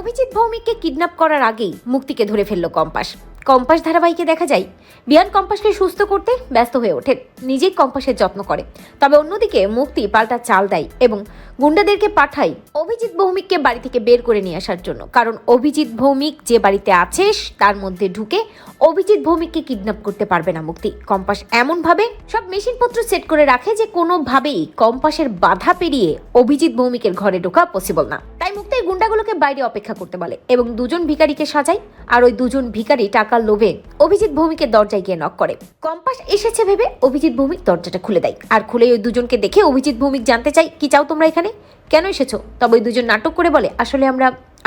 Abhijit ভৌমিককে kidnap করার আগেই মুক্তিকে ধরে ফেলল কম্পাস। কম্পাস ধারাবাহিকে দেখা যায় বিয়ান কম্পাসকে সুস্থ করতে ব্যস্ত হয়ে ওঠে, নিজেই কম্পাসের যত্ন করে। তবে অন্যদিকে মুক্তি পাল্টা চাল দেয় এবং গুন্ডাদেরকে পাঠায় অভিজিৎ ভৌমিককে বাড়ি থেকে বের করে নিয়ে আসার জন্য। কারণ অভিজিৎ ভৌমিক যে বাড়িতে আছে তার মধ্যে ঢুকে অভিজিৎ ভৌমিককে কিডন্যাপ করতে পারবে না মুক্তি। কম্পাস এমনভাবে সব মেশিনপত্র সেট করে রাখে যে কোনোভাবেই কম্পাসের বাধা পেরিয়ে অভিজিৎ ভৌমিকের ঘরে ঢোকা পসিবল না। তাই মুক্তি গুন্ডাগুলোকে বাইরে অপেক্ষা করতে বলে এবং দুজন ভিখারিকে সাজায়। আর ওই দুজন ভিখারি টাকার লোভে অভিজিৎ ভৌমিকের দরজায় গিয়ে নক করে। কম্পাস এসেছে ভেবে অভিজিৎ ভৌমিক দরজাটা খুলে দেয়। আর খুলে ওই দুজনকে দেখে অভিজিৎ ভৌমিক জানতে চাই, কি চাও তোমরা এখানে, কেন এসেছো? তবে ওই দুজন নাটক করে বলে, আসলে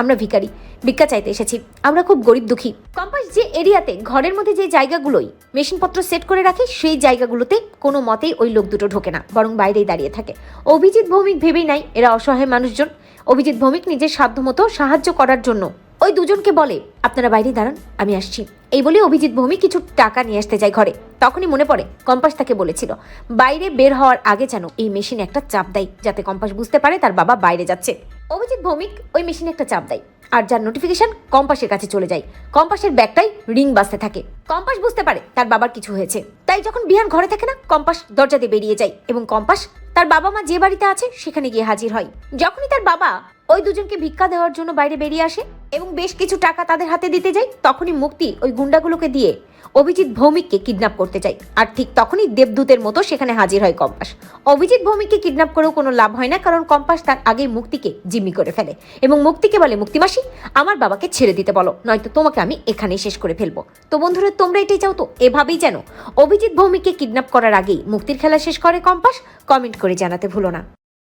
আমরা ভিখারি, ভিক্ষা চাইতে এসেছি, আমরা খুব গরিব দুঃখী। কম্পাস যে এরিয়াতে ঘরের মধ্যে যে জায়গাগুলোই মেশিনপত্র সেট করে রাখে সেই জায়গাগুলোতে কোনো মতেই ওই লোক দুটো ঢোকে না, বরং বাইরেই দাঁড়িয়ে থাকে। অভিজিৎ ভৌমিক ভেবেই নাই এরা অসহায় মানুষজন। অভিজিৎ ভৌমিক নিজের সাধ্যমতো সাহায্য করার জন্য ওই দুজনকে বলে, আপনারা বাইরে দাঁড়ান, আমি আসছি। এই বলে অভিজিৎ ভৌমিক কিছু টাকা নিয়ে আসতে যায় ঘরে। তখনই মনে পড়ে কম্পাস তাকে বলেছিল বাইরে বের হওয়ার আগে যেন এই মেশিনে একটা চাপ দেয়, যাতে কম্পাস বুঝতে পারে তার বাবা বাইরে যাচ্ছে। অভিজিৎ ভৌমিক ওই মেশিনে একটা চাপ দেয় আর যার নোটিফিকেশন কম্পাসের কাছে চলে যায়। কম্পাসের ব্যাগটাই রিং বাজতে থাকে। কম্পাস বুঝতে পারে তার বাবার কিছু হয়েছে। তাই যখন বিহান ঘরে থাকে না, কম্পাস দরজা দিয়ে বেরিয়ে যায় এবং কম্পাস তার বাবা মা যে বাড়িতে আছে সেখানে গিয়ে হাজির হয়। যখনই তার বাবা ওই দুজনকে ভিক্ষা দেওয়ার জন্য বাইরে বেরিয়ে আসে এবং বেশ কিছু টাকা তাদের হাতে দিতে যায়, তখনই মুক্তি ওই গুন্ডাগুলোকে দিয়ে অভিজিৎ ভৌমিককে কিডন্যাপ করতে চায়। আর ঠিক তখনই দেবদূতের মতো সেখানে হাজির হয় কম্পাস। অভিজিৎ ভৌমিককে কিডন্যাপ করেও কোনো লাভ হয় না, কারণ কম্পাস তার আগেই মুক্তিকে জিম্মি করে ফেলে এবং মুক্তিকে বলে, মুক্তিমাসি আমার বাবাকে ছেড়ে দিতে বলো, নয়তো তোমাকে আমি এখানেই শেষ করে ফেলবো। তো বন্ধুরা, তোমরা এটাই চাও তো? এভাবেই যেন অভিজিৎ ভৌমিককে কিডন্যাপ করার আগেই মুক্তির খেলা শেষ করে কম্পাস। কমেন্ট করে জানাতে ভুলো না।